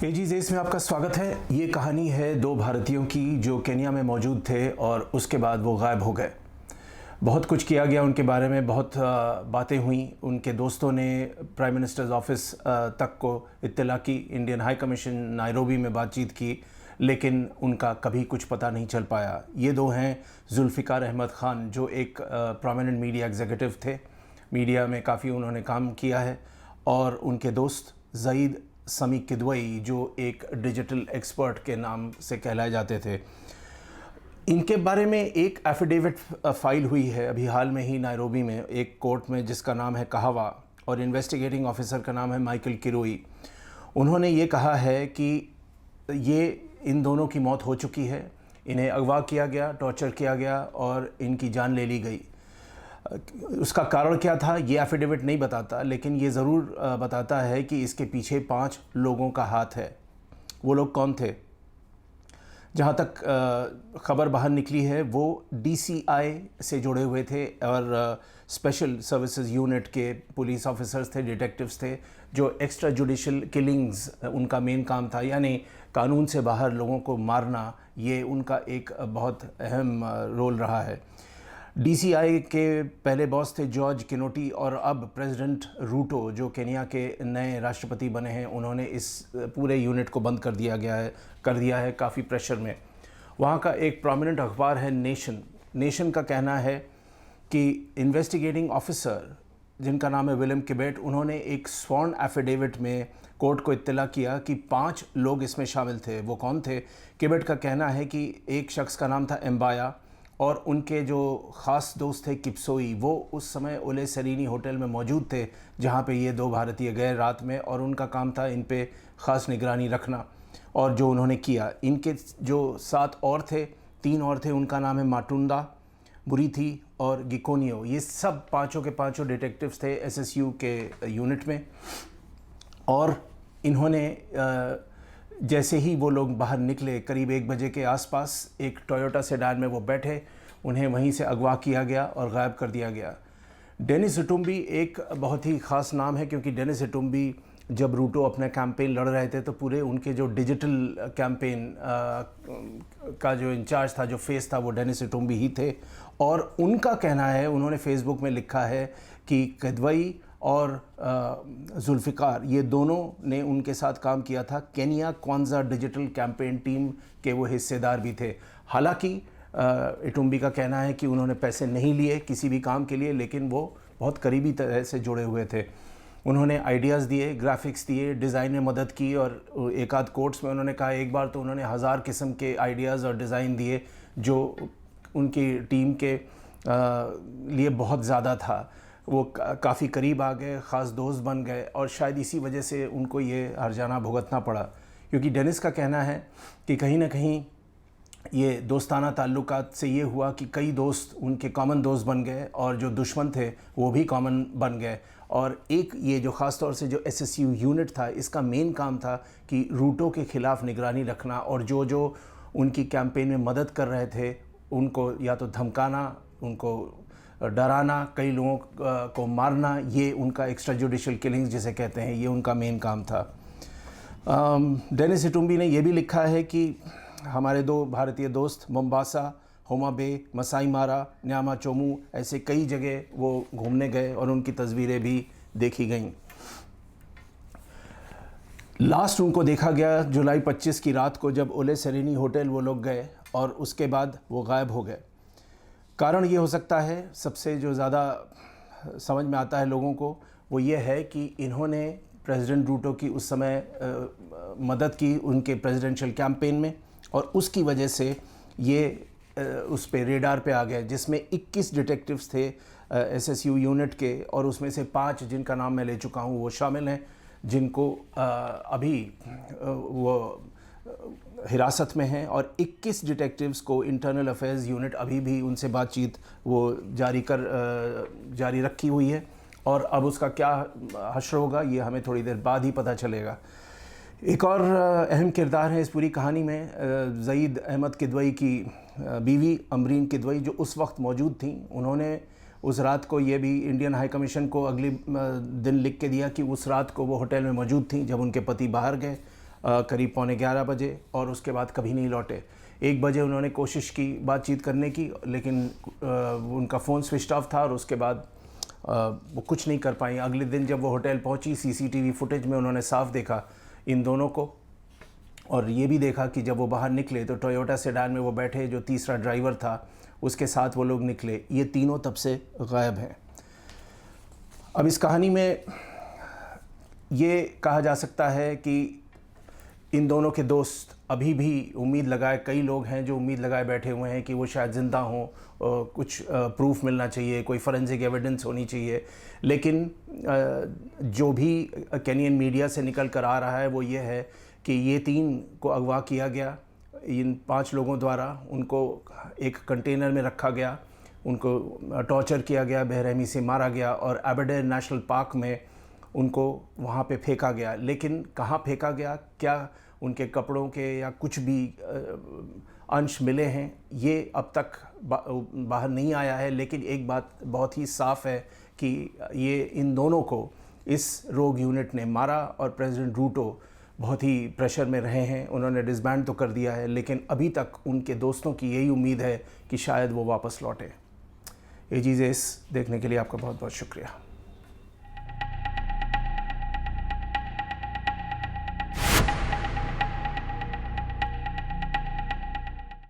KGs इसमें आपका स्वागत है। ये कहानी है दो भारतीयों की जो केन्या में मौजूद थे और उसके बाद वो गायब हो गए। बहुत कुछ किया गया उनके बारे में, बहुत बातें हुई। उनके दोस्तों ने प्राइम मिनिस्टर्स ऑफिस तक को इत्तला की, इंडियन हाई कमीशन नायरोबी में बातचीत की, लेकिन उनका कभी कुछ पता नहीं चल पाया। ये दो हैं जुल्फ़िकार अहमद ख़ान, जो एक प्रोमिनेंट मीडिया एग्जीक्यूटिव थे, मीडिया में काफ़ी उन्होंने काम किया है, और उनके दोस्त ज़ईद समी किदवई, जो एक डिजिटल एक्सपर्ट के नाम से कहलाए जाते थे। इनके बारे में एक एफिडेविट फाइल हुई है अभी हाल में ही नायरोबी में एक कोर्ट में, जिसका नाम है कहावा, और इन्वेस्टिगेटिंग ऑफिसर का नाम है माइकल किरोई। उन्होंने ये कहा है कि ये इन दोनों की मौत हो चुकी है, इन्हें अगवा किया गया, टॉर्चर किया गया और इनकी जान ले ली गई। उसका कारण क्या था ये एफिडेविट नहीं बताता, लेकिन ये ज़रूर बताता है कि इसके पीछे 5 लोगों का हाथ है। वो लोग कौन थे? जहाँ तक ख़बर बाहर निकली है वो DCI से जुड़े हुए थे और स्पेशल सर्विसेज यूनिट के पुलिस ऑफिसर्स थे, डिटेक्टिव्स थे, जो एक्स्ट्रा जुडिशल किलिंग्स उनका मेन काम था, यानी कानून से बाहर लोगों को मारना। ये उनका एक बहुत अहम रोल रहा है। DCI के पहले बॉस थे जॉर्ज किनोटी, और अब प्रेसिडेंट रूटो, जो केन्या के नए राष्ट्रपति बने हैं, उन्होंने इस पूरे यूनिट को बंद कर दिया है काफ़ी प्रेशर में। वहाँ का एक प्रोमिनेंट अखबार है नेशन का कहना है कि इन्वेस्टिगेटिंग ऑफिसर, जिनका नाम है विलियम किबेट, उन्होंने एक स्वॉर्न एफिडेविट में कोर्ट को इत्तला किया कि 5 लोग इसमें शामिल थे। वो कौन थे? किबेट का कहना है कि एक शख्स का नाम था एम्बाया, और उनके जो ख़ास दोस्त थे किप्सोई, वो उस समय ओले सेरिनी होटल में मौजूद थे जहाँ पे ये 2 भारतीय गए रात में, और उनका काम था इन पे ख़ास निगरानी रखना। और जो उन्होंने किया, इनके जो 7 और थे, 3 और थे, उनका नाम है माटुंडा, बुरीथी और गिकोनियो। ये सब पाँचों के पाँचों डिटेक्टिव्स थे SSU के यूनिट में। और इन्होंने जैसे ही वो लोग बाहर निकले, करीब 1 बजे के आसपास, एक टोयोटा सेडान में वो बैठे, उन्हें वहीं से अगवा किया गया और गायब कर दिया गया। डेनिस इटुम्बी एक बहुत ही ख़ास नाम है, क्योंकि डेनिस इटुम्बी जब रूटो अपना कैंपेन लड़ रहे थे तो पूरे उनके जो डिजिटल कैंपेन का जो इंचार्ज था, जो फेस था, वो डेनिस इटुम्बी ही थे। और उनका कहना है, उन्होंने फेसबुक में लिखा है कि किदवई और जुल्फ़िकार, ये दोनों ने उनके साथ काम किया था। Kenya kwanza digital campaign team के वो हिस्सेदार भी थे। हालांकि इटुम्बी का कहना है कि उन्होंने पैसे नहीं लिए किसी भी काम के लिए, लेकिन वो बहुत करीबी तरह से जुड़े हुए थे। उन्होंने आइडियाज़ दिए, ग्राफिक्स दिए, डिज़ाइन में मदद की, और एक आध कोर्ट्स में उन्होंने कहा, एक बार तो उन्होंने 1000 किस्म के आइडियाज़ और डिज़ाइन दिए, जो उनकी टीम के लिए बहुत ज़्यादा था। वो काफ़ी करीब आ गए, ख़ास दोस्त बन गए, और शायद इसी वजह से उनको ये हर्जाना भुगतना पड़ा। क्योंकि डेनिस का कहना है कि कहीं ना कहीं ये दोस्ताना ताल्लुकात से ये हुआ कि कई दोस्त उनके कॉमन दोस्त बन गए, और जो दुश्मन थे वो भी कॉमन बन गए। और एक ये जो ख़ास तौर से जो SSU यूनिट था, इसका मेन काम था कि रूटो के ख़िलाफ़ निगरानी रखना, और जो उनकी कैंपेन में मदद कर रहे थे उनको या तो धमकाना, उनको डराना, कई लोगों को मारना, ये उनका एक्स्ट्रा जुडिशल किलिंग्स जिसे कहते हैं, ये उनका मेन काम था। डेनिस इटुम्बी ने यह भी लिखा है कि हमारे 2 भारतीय दोस्त मोम्बासा, होमा बे, मसाई मारा, न्यामा चोमू, ऐसे कई जगह वो घूमने गए और उनकी तस्वीरें भी देखी गईं। लास्ट उनको देखा गया जुलाई 25 की रात को, जब ओले सेरिनी होटल वो लोग गए, और उसके बाद वो गायब हो गए। कारण ये हो सकता है, सबसे जो ज़्यादा समझ में आता है लोगों को, वो ये है कि इन्होंने प्रेसिडेंट रूटो की उस समय मदद की उनके प्रेसिडेंशियल कैंपेन में, और उसकी वजह से ये उस पे रेडार पे आ गए, जिसमें 21 डिटेक्टिव्स थे SSU यूनिट के, और उसमें से 5 जिनका नाम मैं ले चुका हूँ वो शामिल हैं, जिनको अभी वो हिरासत में हैं, और 21 डिटेक्टिव्स को इंटरनल अफेयर्स यूनिट अभी भी उनसे बातचीत वो जारी रखी हुई है। और अब उसका क्या हश्र होगा ये हमें थोड़ी देर बाद ही पता चलेगा। एक और अहम किरदार है इस पूरी कहानी में ज़ईद अहमद किदवई की बीवी अमरीन किदवई, जो उस वक्त मौजूद थी। उन्होंने उस रात को ये भी इंडियन हाई कमीशन को अगले दिन लिख के दिया कि उस रात को वो होटल में मौजूद थी जब उनके पति बाहर गए। करीब 11:15 बजे और उसके बाद कभी नहीं लौटे। 1 बजे उन्होंने कोशिश की बातचीत करने की, लेकिन उनका फ़ोन स्विच ऑफ था और उसके बाद वो कुछ नहीं कर पाई। अगले दिन जब वो होटल पहुंची, सीसीटीवी फुटेज में उन्होंने साफ देखा इन दोनों को, और ये भी देखा कि जब वो बाहर निकले तो टोयोटा सेडान में वो बैठे, जो तीसरा ड्राइवर था उसके साथ वो लोग निकले। ये तीनों तब से गायब हैं। अब इस कहानी में ये कहा जा सकता है कि इन दोनों के दोस्त अभी भी उम्मीद लगाए, कई लोग हैं जो उम्मीद लगाए बैठे हुए हैं कि वो शायद ज़िंदा हों, कुछ प्रूफ मिलना चाहिए, कोई फॉरेंसिक एविडेंस होनी चाहिए। लेकिन जो भी केनियन मीडिया से निकल कर आ रहा है वो ये है कि ये 3 को अगवा किया गया इन 5 लोगों द्वारा। उनको एक कंटेनर में रखा गया, उनको टॉर्चर किया गया, बेरहमी से मारा गया और एबरडेयर नेशनल पार्क में उनको वहाँ पे फेंका गया। लेकिन कहाँ फेंका गया, क्या उनके कपड़ों के या कुछ भी अंश मिले हैं, ये अब तक बाहर नहीं आया है। लेकिन एक बात बहुत ही साफ़ है कि ये इन दोनों को इस रोग यूनिट ने मारा और प्रेसिडेंट रूटो बहुत ही प्रेशर में रहे हैं। उन्होंने डिसबैंड तो कर दिया है, लेकिन अभी तक उनके दोस्तों की यही उम्मीद है कि शायद वो वापस लौटें। ये चीज़ें इस देखने के लिए आपका बहुत बहुत शुक्रिया।